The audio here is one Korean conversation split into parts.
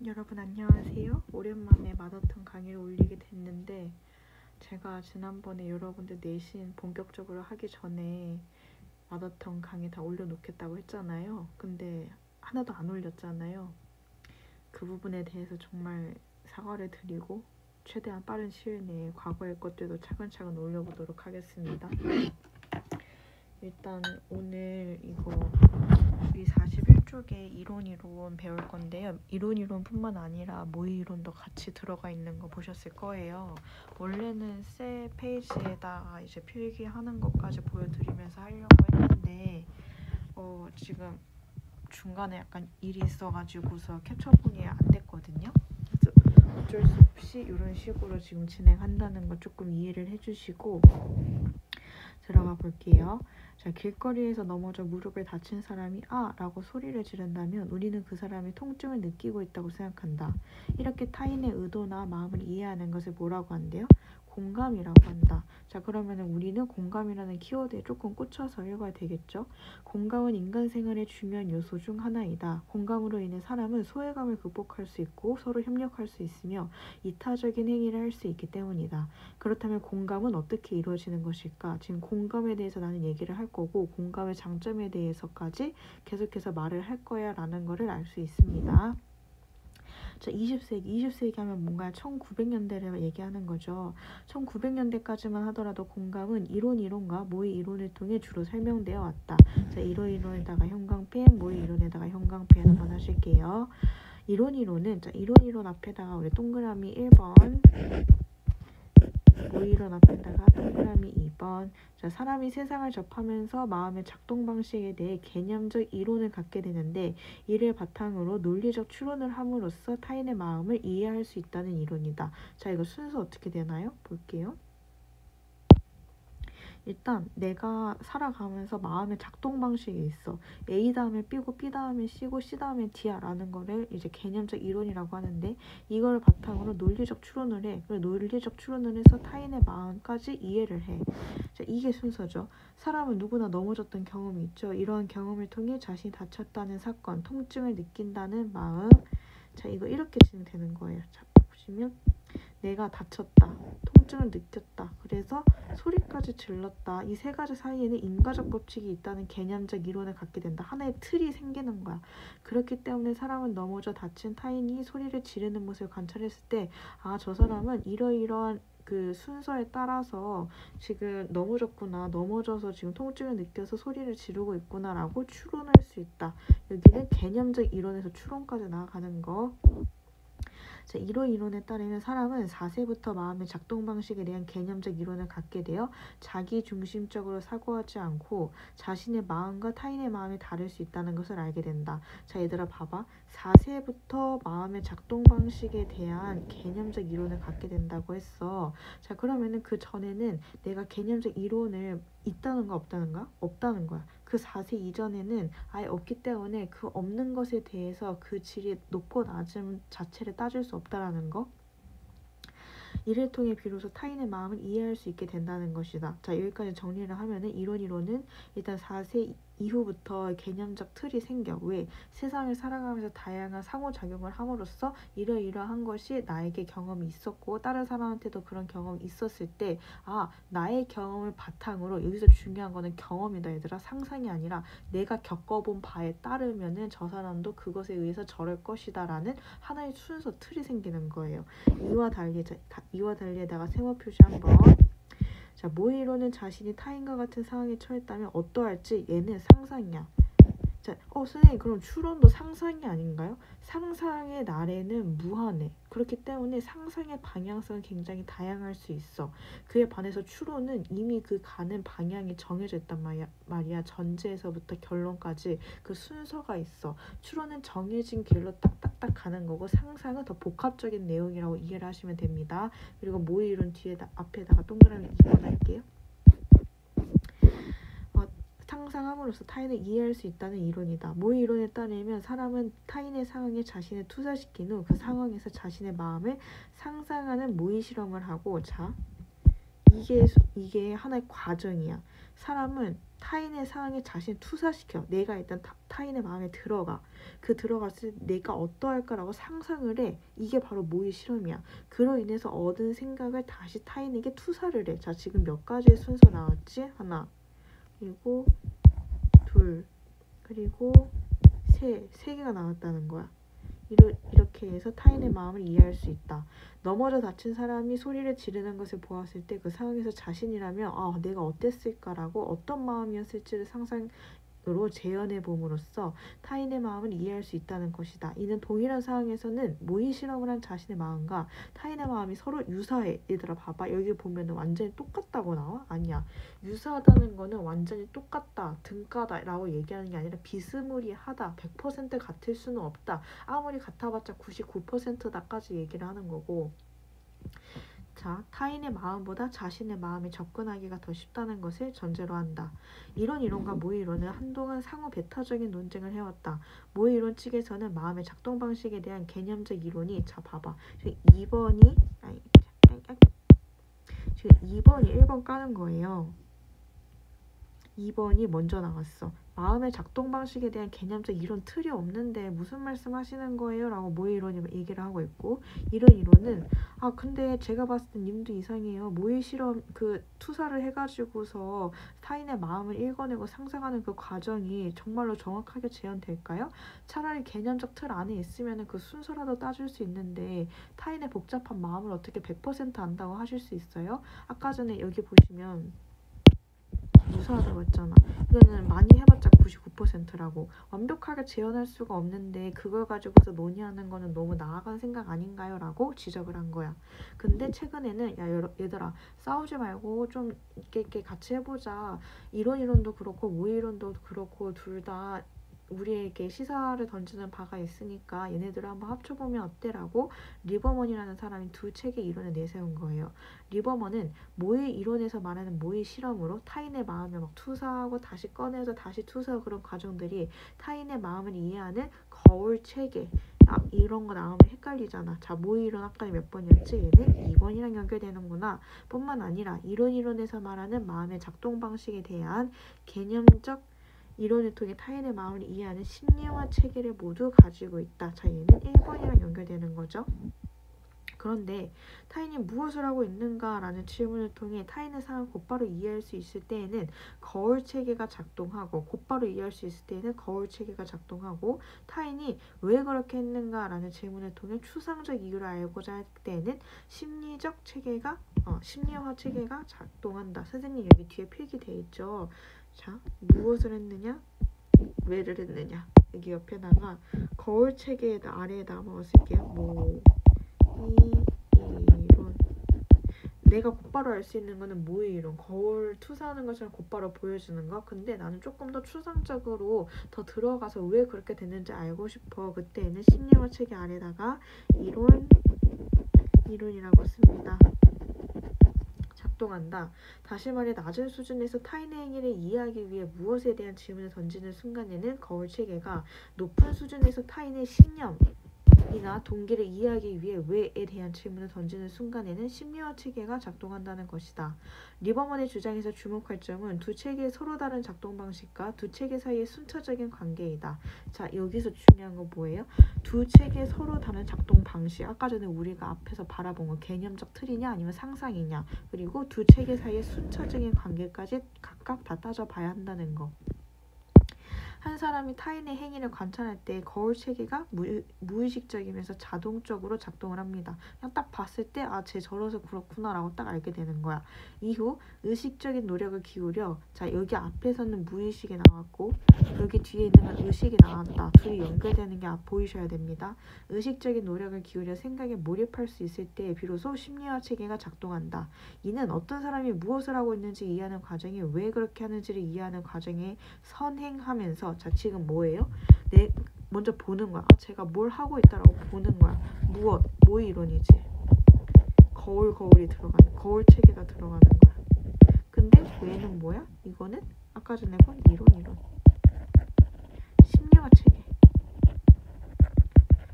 여러분 안녕하세요. 오랜만에 마더톤 강의를 올리게 됐는데 제가 지난번에 여러분들 내신 본격적으로 하기 전에 마더톤 강의 다 올려놓겠다고 했잖아요. 근데 하나도 안 올렸잖아요. 그 부분에 대해서 정말 사과를 드리고 최대한 빠른 시일 내에 과거의 것들도 차근차근 올려보도록 하겠습니다. 일단 오늘 이거 우리 41쪽에 이론 배울 건데요. 이론뿐만 아니라 모의 이론도 같이 들어가 있는 거 보셨을 거예요. 원래는 새 페이지에다가 이제 필기하는 것까지 보여드리면서 하려고 했는데 지금 중간에 약간 일이 있어가지고서 캡처본이 안 됐거든요. 그래서 어쩔 수 없이 이런 식으로 지금 진행한다는 거 조금 이해를 해주시고 들어가 볼게요. 자, 길거리에서 넘어져 무릎을 다친 사람이 아! 라고 소리를 지른다면 우리는 그 사람이 통증을 느끼고 있다고 생각한다. 이렇게 타인의 의도나 마음을 이해하는 것을 뭐라고 한대요? 공감이라고 한다. 자, 그러면 우리는 공감이라는 키워드에 조금 꽂혀서 읽어야 되겠죠? 공감은 인간 생활의 중요한 요소 중 하나이다. 공감으로 인해 사람은 소외감을 극복할 수 있고 서로 협력할 수 있으며 이타적인 행위를 할 수 있기 때문이다. 그렇다면 공감은 어떻게 이루어지는 것일까? 지금 공감에 대해서 나는 얘기를 할 거고 공감의 장점에 대해서까지 계속해서 말을 할 거야 라는 거를 알 수 있습니다. 자, 20세기 하면 뭔가 1900년대를 얘기하는 거죠. 1900년대까지만 하더라도 공감은 이론과 모의 이론을 통해 주로 설명되어 왔다. 자, 이론에다가 형광펜, 모의 이론에다가 형광펜 한번 하실게요. 이론은 자, 이론 앞에다가 우리 동그라미 1번, 모의 이론 앞에다가 동그라미 2번. 자, 사람이 세상을 접하면서 마음의 작동 방식에 대해 개념적 이론을 갖게 되는데 이를 바탕으로 논리적 추론을 함으로써 타인의 마음을 이해할 수 있다는 이론이다. 자, 이거 순서 어떻게 되나요? 볼게요. 일단 내가 살아가면서 마음의 작동 방식이 있어. A 다음에 B고 B 다음에 C고 C 다음에 D야 라는 거를 이제 개념적 이론이라고 하는데 이걸 바탕으로 논리적 추론을 해. 논리적 추론을 해서 타인의 마음까지 이해를 해. 자, 이게 순서죠. 사람은 누구나 넘어졌던 경험이 있죠. 이러한 경험을 통해 자신이 다쳤다는 사건, 통증을 느낀다는 마음. 자, 이거 이렇게 진행되는 거예요. 자, 보시면 내가 다쳤다. 통증을 느꼈다. 그래서 소리까지 질렀다. 이 세 가지 사이에는 인과적 법칙이 있다는 개념적 이론을 갖게 된다. 하나의 틀이 생기는 거야. 그렇기 때문에 사람은 넘어져 다친 타인이 소리를 지르는 모습을 관찰했을 때 아, 저 사람은 이러이러한 그 순서에 따라서 지금 넘어져서 지금 통증을 느껴서 소리를 지르고 있구나라고 추론할 수 있다. 여기는 개념적 이론에서 추론까지 나아가는 거. 자, 이론에 따르면 사람은 4세부터 마음의 작동 방식에 대한 개념적 이론을 갖게 되어 자기중심적으로 사고하지 않고 자신의 마음과 타인의 마음이 다를 수 있다는 것을 알게 된다. 자, 얘들아 봐봐. 4세부터 마음의 작동 방식에 대한 개념적 이론을 갖게 된다고 했어. 자, 그러면은 그 전에는 내가 개념적 이론을 있다는 거 없다는 거야. 그 4세 이전에는 아예 없기 때문에 그 없는 것에 대해서 그 질이 높고 낮음 자체를 따질 수 없다라는 거. 이를 통해 비로소 타인의 마음을 이해할 수 있게 된다는 것이다. 자, 여기까지 정리를 하면은 이론은 일단 4세 이후부터 개념적 틀이 생겨. 왜? 세상을 살아가면서 다양한 상호작용을 함으로써 이러이러한 것이 나에게 경험이 있었고 다른 사람한테도 그런 경험이 있었을 때 아, 나의 경험을 바탕으로 여기서 중요한 거는 경험이다 얘들아. 상상이 아니라 내가 겪어본 바에 따르면은 저 사람도 그것에 의해서 저럴 것이다 라는 하나의 순서 틀이 생기는 거예요. 이와 달리에다가 세모 표시 한번. 자, 모의로는 자신이 타인과 같은 상황에 처했다면 어떠할지 얘는 상상이야. 자, 선생님 그럼 추론도 상상이 아닌가요? 상상의 나래는 무한해. 그렇기 때문에 상상의 방향성은 굉장히 다양할 수 있어. 그에 반해서 추론은 이미 그 가는 방향이 정해져 있단 말이야. 전제에서부터 결론까지 그 순서가 있어. 추론은 정해진 길로 딱딱딱 가는 거고 상상은 더 복합적인 내용이라고 이해를 하시면 됩니다. 그리고 모의 이론 앞에다가 동그라미 2번 할게요. 상상함으로써 타인을 이해할 수 있다는 이론이다. 모의 이론에 따르면 사람은 타인의 상황에 자신을 투사시킨 후 그 상황에서 자신의 마음을 상상하는 모의 실험을 하고 자, 이게 하나의 과정이야. 사람은 타인의 상황에 자신을 투사시켜. 내가 일단 타인의 마음에 들어가. 그 들어갔을 때 내가 어떠할까라고 상상을 해. 이게 바로 모의 실험이야. 그로 인해서 얻은 생각을 다시 타인에게 투사를 해. 자, 지금 몇 가지의 순서 나왔지? 하나, 그리고 둘, 그리고 세 개가 나왔다는 거야. 이렇게 해서 타인의 마음을 이해할 수 있다. 넘어져 다친 사람이 소리를 지르는 것을 보았을 때 그 상황에서 자신이라면 내가 어땠을까라고 어떤 마음이었을지를 상상으로 재현해 봄으로써 타인의 마음을 이해할 수 있다는 것이다. 이는 동일한 상황에서는 모의 실험을 한 자신의 마음과 타인의 마음이 서로 유사해. 얘들아 봐봐. 여기 보면은 완전히 똑같다고 나와? 아니야. 유사하다는 거는 완전히 똑같다, 등가다 라고 얘기하는 게 아니라 비스무리하다, 100% 같을 수는 없다, 아무리 같아봤자 99%다까지 얘기를 하는 거고. 자, 타인의 마음보다 자신의 마음에 접근하기가 더 쉽다는 것을 전제로 한다. 이론과 모의이론은 한동안 상호 배타적인 논쟁을 해왔다. 모의이론 측에서는 마음의 작동 방식에 대한 개념적 이론이, 자 봐봐, 지금 2번이 1번 까는 거예요. 2번이 먼저 나왔어. 마음의 작동 방식에 대한 개념적 이론 틀이 없는데 무슨 말씀 하시는 거예요? 라고 모의이론이 얘기를 하고 있고, 이런 이론은 근데 제가 봤을 땐 님도 이상해요. 모의 실험 투사를 해가지고서 타인의 마음을 읽어내고 상상하는 그 과정이 정말로 정확하게 재현될까요? 차라리 개념적 틀 안에 있으면 그 순서라도 따줄 수 있는데 타인의 복잡한 마음을 어떻게 100% 안다고 하실 수 있어요? 아까 전에 여기 보시면 유사하다고 했잖아. 이거는 많이 해봤자 99%라고. 완벽하게 재현할 수가 없는데 그걸 가지고서 논의하는 거는 너무 나아간 생각 아닌가요? 라고 지적을 한 거야. 근데 최근에는 얘들아 싸우지 말고 좀 있게 같이 해보자. 이론도 그렇고 모의이론도 그렇고 둘 다 우리에게 시사를 던지는 바가 있으니까 얘네들을 한번 합쳐보면 어때라고 리버먼이라는 사람이 두 책의 이론을 내세운 거예요. 리버먼은 모의 이론에서 말하는 모의 실험으로 타인의 마음을 막 투사하고 다시 꺼내서 다시 투사하고 그런 과정들이 타인의 마음을 이해하는 거울 체계, 이런 거 나오면 헷갈리잖아. 자, 모의 이론 아까 몇 번이었지? 얘는 2번이랑 연결되는구나. 뿐만 아니라 이론에서 말하는 마음의 작동 방식에 대한 개념적 이론을 통해 타인의 마음을 이해하는 심리화 체계를 모두 가지고 있다. 자, 얘는 1번이랑 연결되는 거죠. 그런데 타인이 무엇을 하고 있는가라는 질문을 통해 타인의 상황을 곧바로 이해할 수 있을 때에는 거울 체계가 작동하고, 곧바로 이해할 수 있을 때에는 거울 체계가 작동하고, 타인이 왜 그렇게 했는가라는 질문을 통해 추상적 이유를 알고자 할 때에는 심리화 체계가 작동한다. 선생님 여기 뒤에 필기돼 있죠. 자, 무엇을 했느냐, 왜를 했느냐. 여기 옆에다가 거울 체계 아래에다 한번 쓸게요. 모의이론. 내가 곧바로 알 수 있는 거는 모의이론. 거울 투사하는 것처럼 곧바로 보여주는 거. 근데 나는 조금 더 추상적으로 더 들어가서 왜 그렇게 됐는지 알고 싶어. 그때는 심리화 체계 아래다가 이론이라고 씁니다. 작동한다. 다시 말해 낮은 수준에서 타인의 행위를 이해하기 위해 무엇에 대한 질문을 던지는 순간에는 거울 체계가, 높은 수준에서 타인의 신념이나 동기를 이해하기 위해 왜에 대한 질문을 던지는 순간에는 심리화 체계가 작동한다는 것이다. 리버먼의 주장에서 주목할 점은 두 체계의 서로 다른 작동 방식과 두 체계 사이의 순차적인 관계이다. 자, 여기서 중요한 건 뭐예요? 두 체계의 서로 다른 작동 방식. 아까 전에 우리가 앞에서 바라본 건 개념적 틀이냐 아니면 상상이냐, 그리고 두 체계 사이의 순차적인 관계까지 각각 다 따져봐야 한다는 거. 한 사람이 타인의 행위를 관찰할 때 거울 체계가 무의식적이면서 자동적으로 작동을 합니다. 그냥 딱 봤을 때 쟤 저러서 그렇구나 라고 딱 알게 되는 거야. 이후 의식적인 노력을 기울여, 자 여기 앞에서는 무의식이 나왔고 여기 뒤에 있는 건 의식이 나왔다. 둘이 연결되는 게 보이셔야 됩니다. 의식적인 노력을 기울여 생각에 몰입할 수 있을 때 비로소 심리화 체계가 작동한다. 이는 어떤 사람이 무엇을 하고 있는지 이해하는 과정이 왜 그렇게 하는지를 이해하는 과정에 선행하면서, 자 지금 뭐예요? 먼저 보는 거야. 제가 뭘 하고 있다라고 보는 거야. 무엇? 모의 이론이지. 거울이 들어가는, 거울 체계가 들어가는 거야. 근데 왜는 뭐야? 이거는 아까 전에 본 이론. 심리화 체계.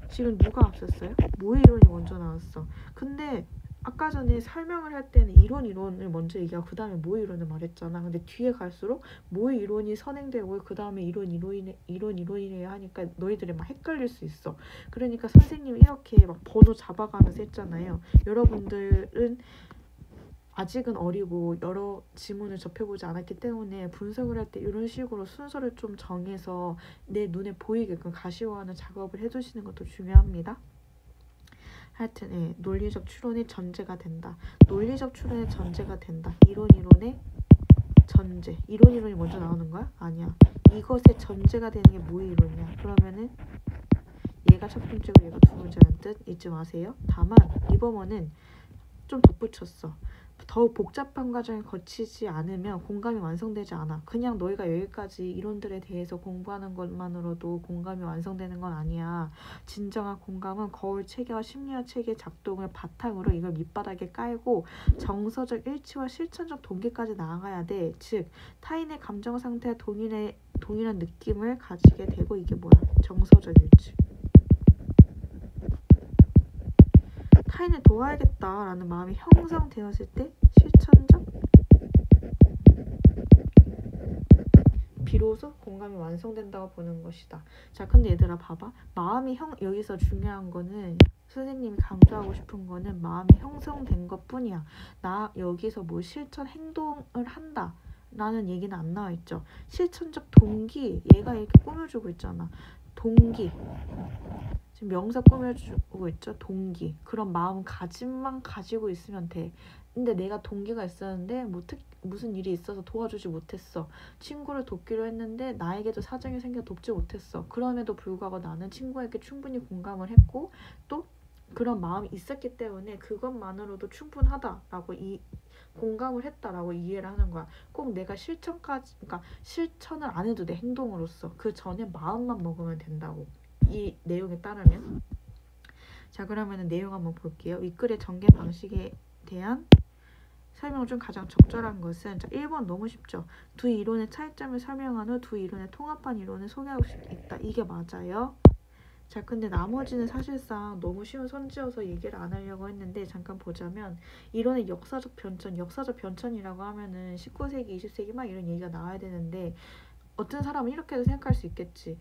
지금 누가 앞섰어요? 모의 이론이 먼저 나왔어. 근데 아까 전에 설명을 할 때는 이론을 먼저 얘기하고 그 다음에 모의 이론을 말했잖아. 근데 뒤에 갈수록 모의 이론이 선행되고 그 다음에 이론이래야 하니까 너희들이 막 헷갈릴 수 있어. 그러니까 선생님이 이렇게 막 번호 잡아가면서 했잖아요. 여러분들은 아직은 어리고 여러 지문을 접해보지 않았기 때문에 분석을 할 때 이런 식으로 순서를 좀 정해서 내 눈에 보이게끔 가시화하는 작업을 해주시는 것도 중요합니다. 하여튼 논리적 추론의 전제가 된다. 논리적 추론의 전제가 된다. 이론의 전제. 이론이 먼저 나오는 거야? 아니야. 이것의 전제가 되는 게 모의 이론이야. 그러면은 얘가 첫 번째고 얘가 두 번째라는 뜻 잊지 마세요. 다만 이 범어는 좀 덧붙였어. 더욱 복잡한 과정을 거치지 않으면 공감이 완성되지 않아. 그냥 너희가 여기까지 이론들에 대해서 공부하는 것만으로도 공감이 완성되는 건 아니야. 진정한 공감은 거울 체계와 심리학 체계의 작동을 바탕으로 이걸 밑바닥에 깔고 정서적 일치와 실천적 동기까지 나아가야 돼. 즉 타인의 감정 상태와 동일한 느낌을 가지게 되고 이게 뭐야? 정서적 일치. 타인을 도와야겠다라는 마음이 형성되었을 때 실천적 비로소 공감이 완성된다고 보는 것이다. 자, 근데 얘들아 봐봐. 마음이 여기서 중요한 거는 선생님이 강조하고 싶은 거는 마음이 형성된 것뿐이야. 나 여기서 뭐 실천 행동을 한다 라는 얘기는 안 나와 있죠. 실천적 동기 얘가 이렇게 꾸며주고 있잖아. 동기 지금 명사 꾸며주고 있죠. 동기. 그런 마음가짐만 가지고 있으면 돼. 근데 내가 동기가 있었는데 무슨 일이 있어서 도와주지 못했어. 친구를 돕기로 했는데 나에게도 사정이 생겨 돕지 못했어. 그럼에도 불구하고 나는 친구에게 충분히 공감을 했고 또 그런 마음이 있었기 때문에 그것만으로도 충분하다라고 공감을 했다라고 이해를 하는 거야. 꼭 내가 그러니까 실천을 안 해도 돼. 행동으로서. 그 전에 마음만 먹으면 된다고. 이 내용에 따르면. 자, 그러면은 내용 한번 볼게요. 윗글의 전개 방식에 대한 설명 중 가장 적절한 것은 자, 1번 너무 쉽죠. 두 이론의 차이점을 설명한 후 두 이론의 통합한 이론을 소개하고 있다. 이게 맞아요. 자, 근데 나머지는 사실상 너무 쉬운 선지여서 얘기를 안 하려고 했는데 잠깐 보자면 이론의 역사적 변천이라고 하면은 19세기, 20세기 막 이런 얘기가 나와야 되는데 어떤 사람은 이렇게도 생각할 수 있겠지.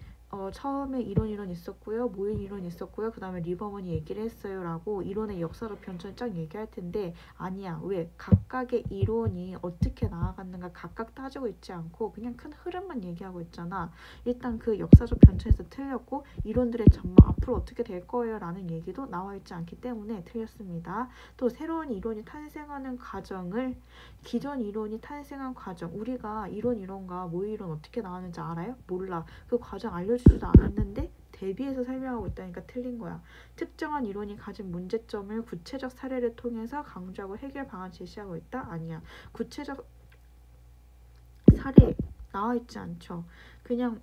처음에 이론 있었고요. 모의 이론 있었고요. 그 다음에 리버먼이 얘기를 했어요. 라고 이론의 역사적 변천을 쫙 얘기할 텐데 아니야. 왜? 각각의 이론이 어떻게 나아갔는가 각각 따지고 있지 않고 그냥 큰 흐름만 얘기하고 있잖아. 일단 그 역사적 변천에서 틀렸고 이론들의 전망 앞으로 어떻게 될 거예요. 라는 얘기도 나와 있지 않기 때문에 틀렸습니다. 또 새로운 이론이 탄생하는 과정을 기존 이론이 탄생한 과정 우리가 이론과 모의 이론 어떻게 나왔는지 알아요? 몰라. 그 과정 알려주지도 않았는데 대비해서 설명하고 있다니까 틀린 거야. 특정한 이론이 가진 문제점을 구체적 사례를 통해서 강조하고 해결 방안 제시하고 있다? 아니야. 구체적 사례 나와 있지 않죠. 그냥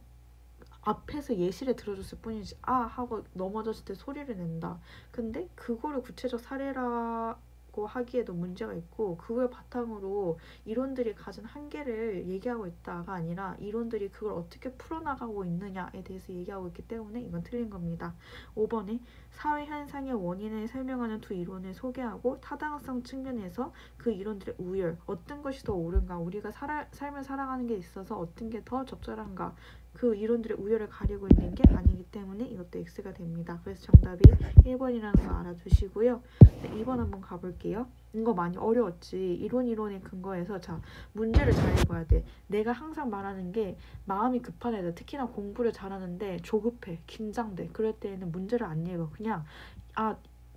앞에서 예시를 들어줬을 뿐이지 아 하고 넘어졌을 때 소리를 낸다. 근데 그거를 구체적 사례라고 하기에도 문제가 있고 그걸 바탕으로 이론들이 가진 한계를 얘기하고 있다가 아니라 이론들이 그걸 어떻게 풀어나가고 있느냐에 대해서 얘기하고 있기 때문에 이건 틀린 겁니다. 5번에 사회 현상의 원인을 설명하는 두 이론을 소개하고 타당성 측면에서 그 이론들의 우열 어떤 것이 더 옳은가 우리가 삶을 살아가는 게 있어서 어떤 게 더 적절한가 그 이론들의 우열을 가리고 있는 게 아니기 때문에 이것도 X가 됩니다. 그래서 정답이 1번이라는 거 알아두시고요. 네, 2번 한번 가볼게요. 이거 많이 어려웠지. 이론의 근거에서 자 문제를 잘 읽어야 돼. 내가 항상 말하는 게 마음이 급한 애들 특히나 공부를 잘하는데 조급해, 긴장돼. 그럴 때에는 문제를 안 읽어. 그냥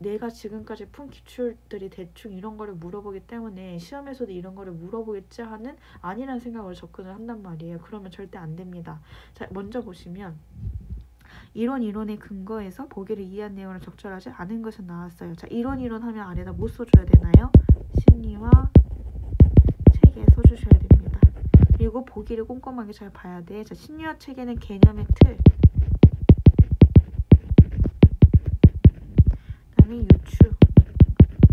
내가 지금까지 푼 기출들이 대충 이런 거를 물어보기 때문에 시험에서도 이런 거를 물어보겠지 하는 아니라는 생각으로 접근을 한단 말이에요. 그러면 절대 안 됩니다. 자, 먼저 보시면 이론의 근거에서 보기를 이해한 내용을 적절하지 않은 것은 나왔어요. 자, 이론 하면 아래다 뭐 써줘야 되나요? 심리와 체계 써주셔야 됩니다. 그리고 보기를 꼼꼼하게 잘 봐야 돼. 자, 심리와 체계는 개념의 틀 그다음에 유추,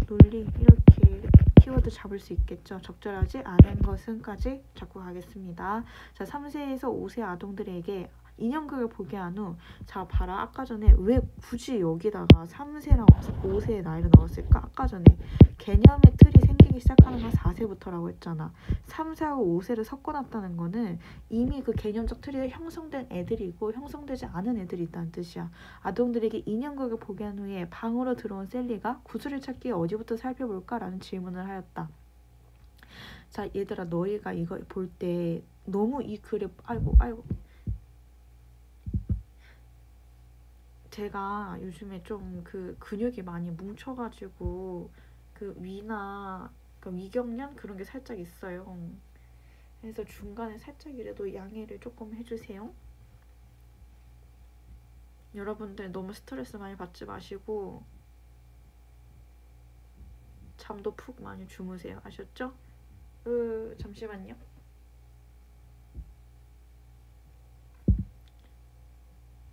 논리 이렇게 키워드 잡을 수 있겠죠. 적절하지 않은 것은까지 잡고 가겠습니다. 자, 3세에서 5세 아동들에게 인형극을 보게 한 후 자 봐라 아까 전에 왜 굳이 여기다가 3세랑 5세의 나이를 넣었을까? 아까 전에 개념의 틀이 생기기 시작하는 건 4세부터라고 했잖아. 3세하고 5세를 섞어놨다는 거는 이미 그 개념적 틀이 형성된 애들이고 형성되지 않은 애들이 있다는 뜻이야. 아동들에게 인형극을 보게 한 후에 방으로 들어온 셀리가 구슬을 찾기에 어디부터 살펴볼까? 라는 질문을 하였다. 자 얘들아 너희가 이거 볼 때 너무 이 글을 아이고 제가 요즘에 좀 그 근육이 많이 뭉쳐가지고 그 위나 그 위경련 그런 게 살짝 있어요. 그래서 중간에 살짝이라도 양해를 조금 해주세요. 여러분들 너무 스트레스 많이 받지 마시고 잠도 푹 많이 주무세요. 아셨죠? 잠시만요.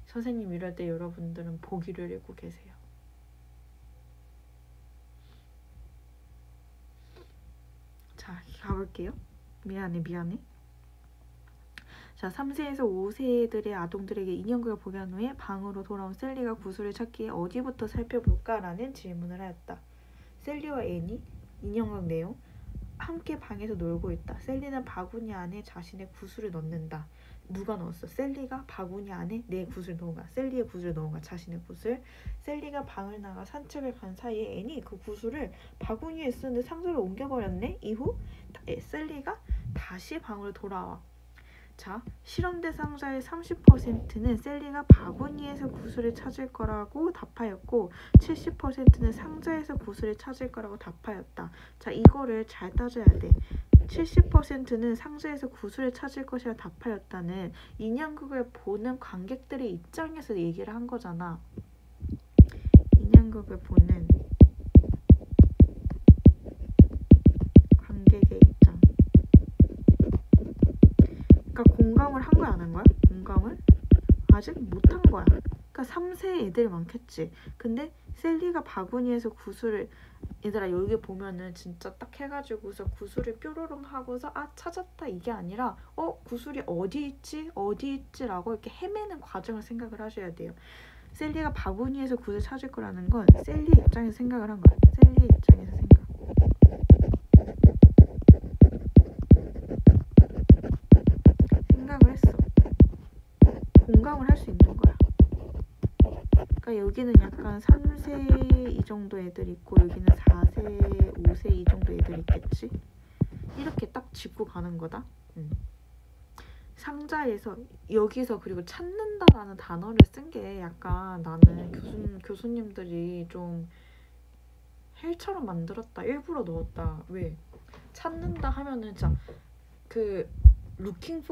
선생님 이럴 때 여러분들은 보기를 읽고 계세요. 자 가볼게요. 미안해. 자 3세에서 5세들의 아동들에게 인형극을 보게 한 후에 방으로 돌아온 셀리가 구슬을 찾기에 어디부터 살펴볼까? 라는 질문을 하였다. 셀리와 앤이 인형극 내용 함께 방에서 놀고 있다. 셀리는 바구니 안에 자신의 구슬을 넣는다. 누가 넣었어? 셀리가 바구니 안에 내 구슬을 넣은 거야. 셀리의 구슬을 넣은 거야. 자신의 구슬. 셀리가 방을 나가 산책을 간 사이에 앤이 그 구슬을 바구니에 쓰는데 상자로 옮겨버렸네. 이후 셀리가 다시 방으로 돌아와. 자, 실험대 상자의 30%는 셀리가 바구니에서 구슬을 찾을 거라고 답하였고 70%는 상자에서 구슬을 찾을 거라고 답하였다. 자, 이거를 잘 따져야 돼. 70%는 상자에서 구슬을 찾을 것이라 답하였다는 인형극을 보는 관객들의 입장에서 얘기를 한 거잖아. 인형극을 보는 관객의 입장. 그러니까 공감을 한 거야 안 한 거야? 공감을 아직 못 한 거야. 그러니까 3세 애들이 많겠지. 근데 셀리가 바구니에서 구슬을 얘들아 여기 보면은 진짜 딱 해가지고서 구슬을 뾰로롱 하고서 아 찾았다 이게 아니라 구슬이 어디 있지 라고 이렇게 헤매는 과정을 생각을 하셔야 돼요. 셀리가 바구니에서 구슬 찾을 거라는 건 셀리 입장에서 생각을 한 거야. 셀리 입장에서 생각을 했어. 공감을 할 수 있는 거야. 그러니까 여기는 약간 3세 이 정도 애들 있고 여기는 4세, 5세 이 정도 애들 있겠지? 이렇게 딱 짚고 가는 거다. 상자에서 여기서 그리고 찾는다라는 단어를 쓴 게 약간 나는 교수님들이 좀 헬처럼 만들었다. 일부러 넣었다. 왜? 찾는다 하면은 진짜 그 looking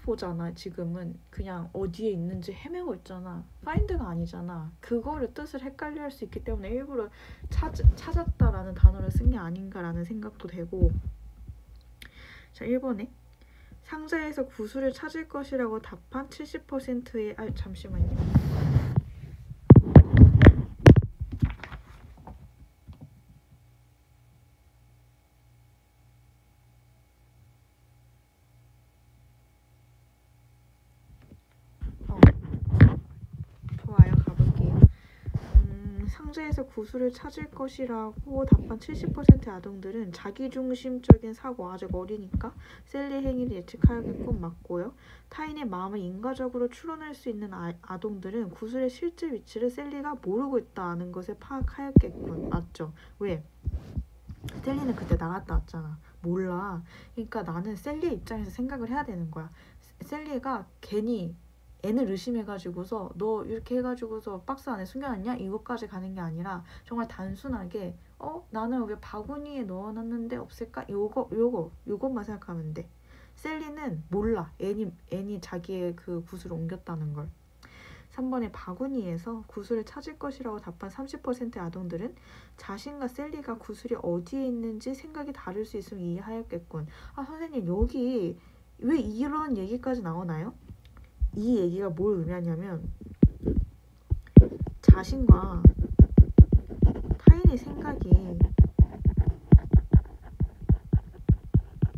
for잖아. 지금은 그냥 어디에 있는지 헤매고 있잖아. find가 아니잖아. 그거를 뜻을 헷갈려 할 수 있기 때문에 일부러 찾았다라는 단어를 쓴 게 아닌가라는 생각도 되고. 자 1번에 상자에서 구슬을 찾을 것이라고 답한 70%의 잠시만요. 좋아요. 가볼게요. 상자에서 구슬을 찾을 것이라고 답한 70%의 아동들은 자기중심적인 사고, 아직 어리니까 셀리의 행위를 예측하였겠군. 맞고요. 타인의 마음을 인과적으로 추론할 수 있는 아동들은 구슬의 실제 위치를 셀리가 모르고 있다는 것을 파악하였겠군. 맞죠? 왜? 셀리는 그때 나갔다 왔잖아. 몰라. 그러니까 나는 셀리의 입장에서 생각을 해야 되는 거야. 셀리가 괜히 애를 의심해가지고서 너 이렇게 해가지고서 박스 안에 숨겨놨냐? 이것까지 가는 게 아니라 정말 단순하게 나는 왜 바구니에 넣어놨는데 없을까? 요것만 생각하면 돼. 셀리는 몰라. 애니 자기의 그 구슬을 옮겼다는 걸. 3번에 바구니에서 구슬을 찾을 것이라고 답한 30%의 아동들은 자신과 셀리가 구슬이 어디에 있는지 생각이 다를 수 있음을 이해하였겠군. 선생님 여기 왜 이런 얘기까지 나오나요? 이 얘기가 뭘 의미하냐면 자신과 타인의 생각이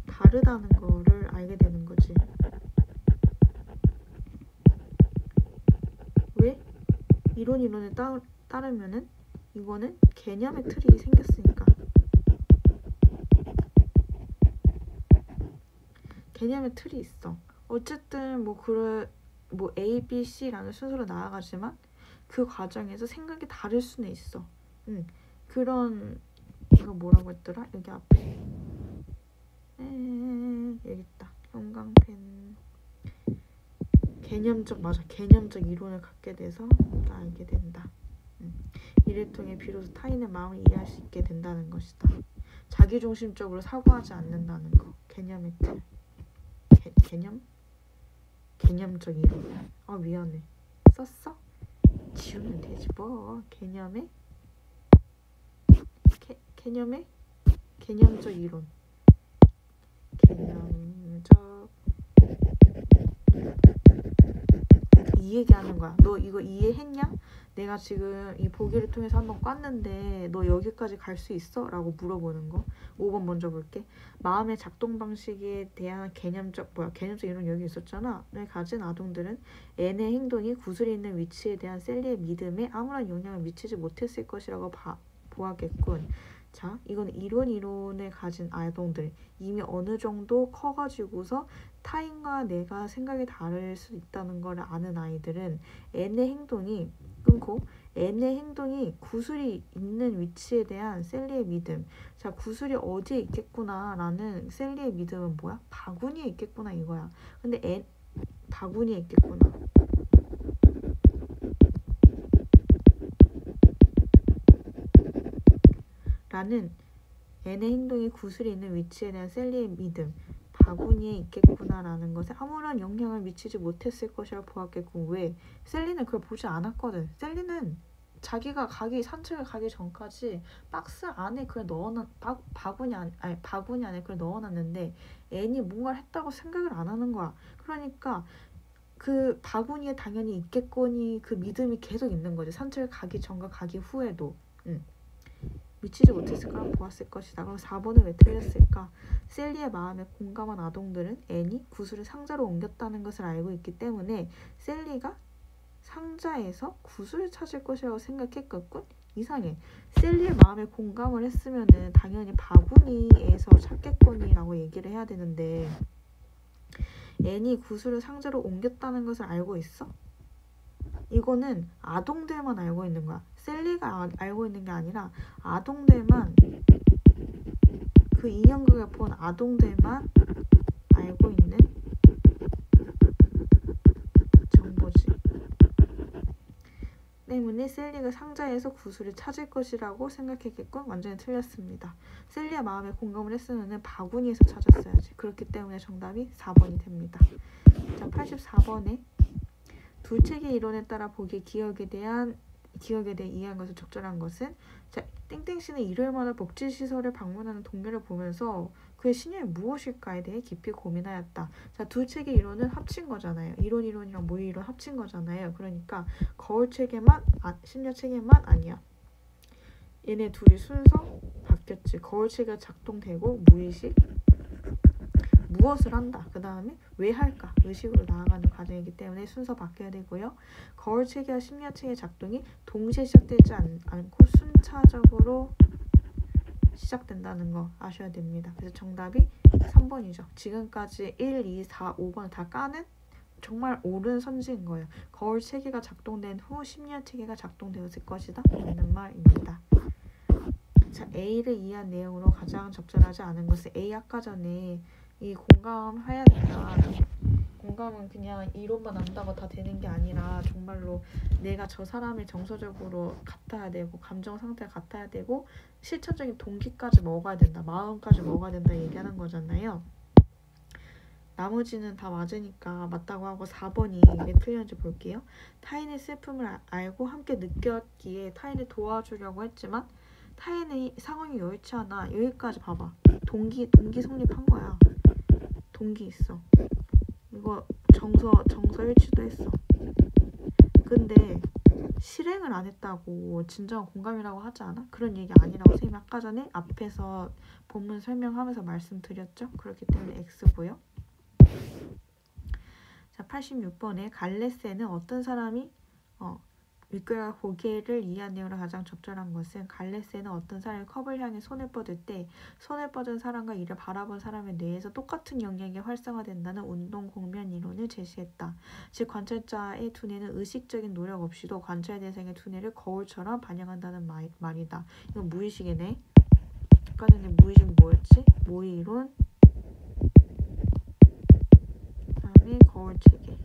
다르다는 거를 알게 되는 거지. 이론에 따르면은 이거는 개념의 틀이 생겼으니까 개념의 틀이 있어. 어쨌든 뭐 A, B, C라는 순서로 나아가지만 그 과정에서 생각이 다를 수는 있어. 그런 이거 뭐라고 했더라? 여기 앞에 여기 있다. 형광펜 개념적 이론을 갖게 돼서 알게 된다. 이를 통해 비로소 타인의 마음을 이해할 수 있게 된다는 것이다. 자기중심적으로 사고하지 않는다는 거. 개념의 틀. 개념적 이론. 미안해. 썼어? 지우면 되지 뭐. 개념적 이론. 이 얘기하는 거야. 너 이거 이해했냐? 내가 지금 이 보기를 통해서 한번 꿨는데 너 여기까지 갈 수 있어? 라고 물어보는 거. 5번 먼저 볼게. 마음의 작동 방식에 대한 개념적 이론 여기 있었잖아. 를 가진 아동들은 N의 행동이 구슬이 있는 위치에 대한 셀리의 믿음에 아무런 영향을 미치지 못했을 것이라고 보았겠군. 자, 이건 이론을 가진 아동들, 이미 어느 정도 커가지고서 타인과 내가 생각이 다를 수 있다는 걸 아는 아이들은 N의 행동이 구슬이 있는 위치에 대한 셀리의 믿음. 자, 구슬이 어디에 있겠구나라는 셀리의 믿음은 뭐야? 바구니에 있겠구나 이거야. 근데 바구니에 있겠구나. 라는 N의 행동이 구슬이 있는 위치에 대한 셀리의 믿음, 바구니에 있겠구나라는 것에 아무런 영향을 미치지 못했을 것이라 보았겠고. 왜? 셀리는 그걸 보지 않았거든. 셀리는 자기가 산책을 가기 전까지 박스 안에 그걸 바구니 안에 그걸 넣어놨는데 N이 뭔가를 했다고 생각을 안 하는 거야. 그러니까 그 바구니에 당연히 있겠거니 그 믿음이 계속 있는 거지. 산책을 가기 전과 가기 후에도. 미치지 못했을 거라 보았을 것이다. 그럼 4번은 왜 틀렸을까? 셀리의 마음에 공감한 아동들은 N이 구슬을 상자로 옮겼다는 것을 알고 있기 때문에 셀리가 상자에서 구슬을 찾을 것이라고 생각했겠군? 이상해. 셀리의 마음에 공감을 했으면은 당연히 바구니에서 찾겠거니라고 얘기를 해야 되는데 N이 구슬을 상자로 옮겼다는 것을 알고 있어? 이거는 아동들만 알고 있는 거야. 셀리가 알고 있는 게 아니라 아동들만, 그 인형극을 본 아동들만 알고 있는 정보지. 때문에 셀리가 상자에서 구슬을 찾을 것이라고 생각했겠군? 완전히 틀렸습니다. 셀리의 마음에 공감을 했으면 바구니에서 찾았어야지. 그렇기 때문에 정답이 4번이 됩니다. 자, 84번에 둘체계 이론에 따라 보기에 기억에 대해 이해한 것은 적절한 것은? 자, 땡땡씨는 일요일마다 복지시설을 방문하는 동료를 보면서 그의 신념이 무엇일까에 대해 깊이 고민하였다. 자, 둘체계 이론은 합친 거잖아요. 이론이랑 모의 이론 합친 거잖아요. 그러니까 거울체계만, 심리체계만 아니야. 얘네 둘이 순서 바뀌었지. 거울체계가 작동되고 무의식, 무엇을 한다. 그 다음에 왜 할까? 의식으로 나아가는 과정이기 때문에 순서 바뀌어야 되고요. 거울체계와 심리체계의 작동이 동시에 시작되지 않고 순차적으로 시작된다는 거 아셔야 됩니다. 그래서 정답이 3번이죠. 지금까지 1, 2, 4, 5번 다 까는 정말 옳은 선지인 거예요. 거울체계가 작동된 후 심리체계가 작동되었을 것이다. 맞는 말입니다. 자, A를 이해한 내용으로 가장 적절하지 않은 것은 A 아까 전에 이 공감해야 된다. 공감은 그냥 이론만 안다고 다 되는 게 아니라 정말로 내가 저 사람을 정서적으로 같아야 되고 감정 상태가 같아야 되고 실천적인 동기까지 먹어야 된다. 마음까지 먹어야 된다 얘기하는 거잖아요. 나머지는 다 맞으니까 맞다고 하고 4번이 왜 틀렸는지 볼게요. 타인의 슬픔을 알고 함께 느꼈기에 타인을 도와주려고 했지만 타인의 상황이 여의치 않아. 여기까지 봐봐. 동기 성립한 거야. 동기 있어. 이거 정서 일치도 했어. 근데 실행을 안 했다고 진정한 공감이라고 하지 않아? 그런 얘기 아니라고 선생님이 아까 전에 앞에서 본문 설명하면서 말씀드렸죠? 그렇기 때문에 X고요. 자, 86번에 갈레세는 어떤 사람이 윗글과 고개를 이해한 내용으로 가장 적절한 것은 갈레스는 어떤 사람이 컵을 향해 손을 뻗을 때 손을 뻗은 사람과 이를 바라본 사람의 뇌에서 똑같은 영역이 활성화된다는 운동 공면 이론을 제시했다. 즉 관찰자의 두뇌는 의식적인 노력 없이도 관찰 대상의 두뇌를 거울처럼 반영한다는 말이다. 이건 무의식이네. 아까 전에 무의식 뭐였지? 모의 이론, 그다음에 거울 체계.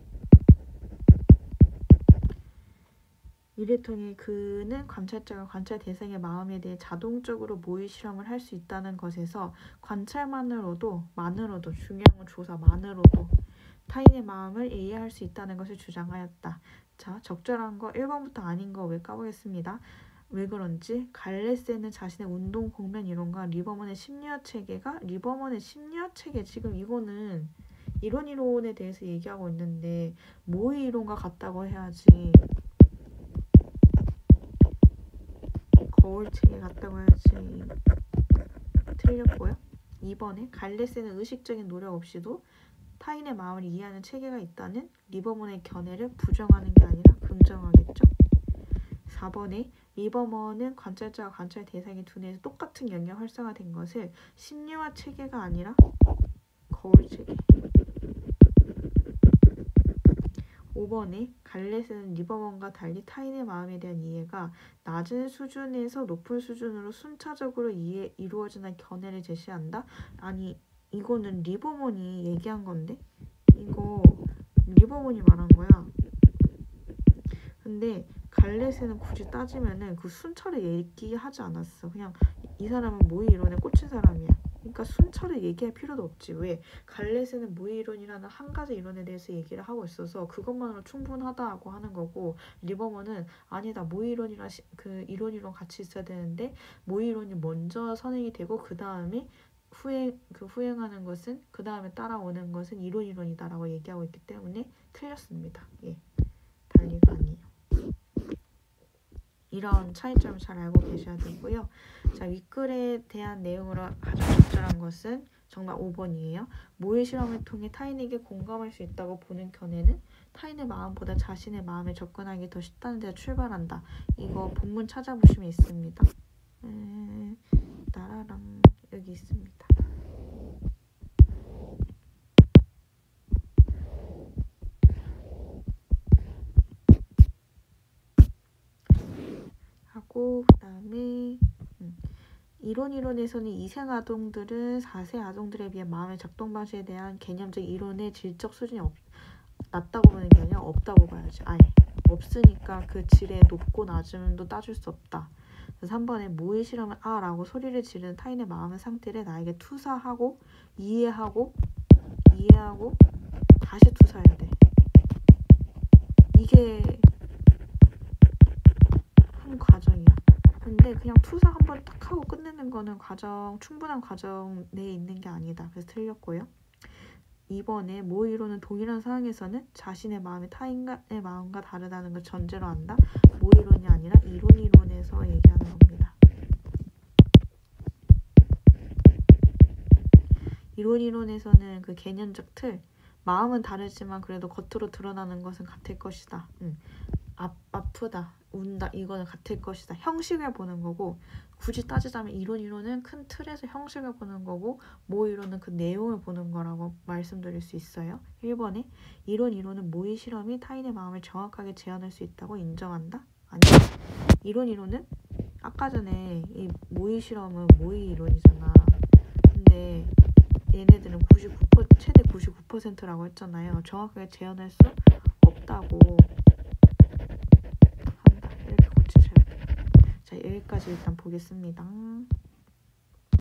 이를 통해 그는 관찰자가 관찰 대상의 마음에 대해 자동적으로 모의 실험을 할 수 있다는 것에서 관찰만으로도 중요한 건 조사만으로도 타인의 마음을 이해할 수 있다는 것을 주장하였다. 자, 적절한 거 1번부터 아닌 거 왜 까보겠습니다. 왜 그런지 갈레스는 자신의 운동 공면 이론과 리버먼의 심리학 체계가 지금 이거는 이론에 대해서 얘기하고 있는데 모의 이론과 같다고 해야지. 거울 체계 같다고 해야지. 틀렸고요. 2번에 갈레스는 의식적인 노력 없이도 타인의 마음을 이해하는 체계가 있다는 리버먼의 견해를 부정하는 게 아니라 긍정하겠죠. 4번에 리버먼은 관찰자와 관찰 대상의 두뇌에서 똑같은 영역 활성화된 것을 심리화 체계가 아니라 거울 체계. 5번에 갈레스는 리버먼과 달리 타인의 마음에 대한 이해가 낮은 수준에서 높은 수준으로 순차적으로 이루어지는 견해를 제시한다. 아니 이거는 리버먼이 얘기한 건데 이거 리버먼이 말한 거야. 근데 갈레스는 굳이 따지면은 그 순차를 얘기하지 않았어. 그냥 이 사람은 모의 이론에 꽂힌 사람이야. 그러니까 순차를 얘기할 필요도 없지. 왜? 갈레스는 모의 이론이라는 한 가지 이론에 대해서 얘기를 하고 있어서 그것만으로 충분하다고 하는 거고, 리버먼은 아니다, 모의 이론이랑 그 이론 같이 있어야 되는데 모의 이론이 먼저 선행이 되고 그 다음에 후행하는 것은, 그 다음에 따라오는 것은 이론이다라고 얘기하고 있기 때문에 틀렸습니다. 예, 달리가 아니에요. 이런 차이점을 잘 알고 계셔야 되고요. 자, 윗글에 대한 내용으로 가장 적절한 것은 정답 5번이에요. 모의 실험을 통해 타인에게 공감할 수 있다고 보는 견해는 타인의 마음보다 자신의 마음에 접근하기 더 쉽다는 데서 출발한다. 이거 본문 찾아보시면 있습니다. 따라랑 여기 있습니다. 하고 그다음에 이론에서는 이생 아동들은 4세 아동들에 비해 마음의 작동 방식에 대한 개념적 이론의 질적 수준이 낮다고 보는 게 아니라 없다고 봐야지. 아예 없으니까 그 질의 높고 낮음도 따질 수 없다. 3번에 모의 실험은 라고 소리를 지르는 타인의 마음의 상태를 나에게 투사하고 이해하고 다시 투사해야 돼. 이게 한 과정이야. 근데 그냥 투사 한번 딱 하고 끝내는 거는 충분한 과정 내에 있는 게 아니다. 그래서 틀렸고요. 2번에 모의 이론은 동일한 상황에서는 자신의 마음이 타인의 마음과 다르다는 걸 전제로 한다. 모의 이론이 아니라 이론에서 얘기하는 겁니다. 이론에서는 그 개념적 틀, 마음은 다르지만 그래도 겉으로 드러나는 것은 같을 것이다. 아프다, 운다, 이거는 같을 것이다. 형식을 보는 거고, 굳이 따지자면 이론은 큰 틀에서 형식을 보는 거고, 모의 이론은 그 내용을 보는 거라고 말씀드릴 수 있어요. 1번에 이론은 모의 실험이 타인의 마음을 정확하게 재현할 수 있다고 인정한다? 아니요. 이론은 아까 전에 이 모의 실험은 모의 이론이잖아. 근데 얘네들은 최대 99%라고 했잖아요. 정확하게 재현할 수 없다고 한다. 이렇게 고치셔야 돼요. 자, 여기까지 일단 보겠습니다.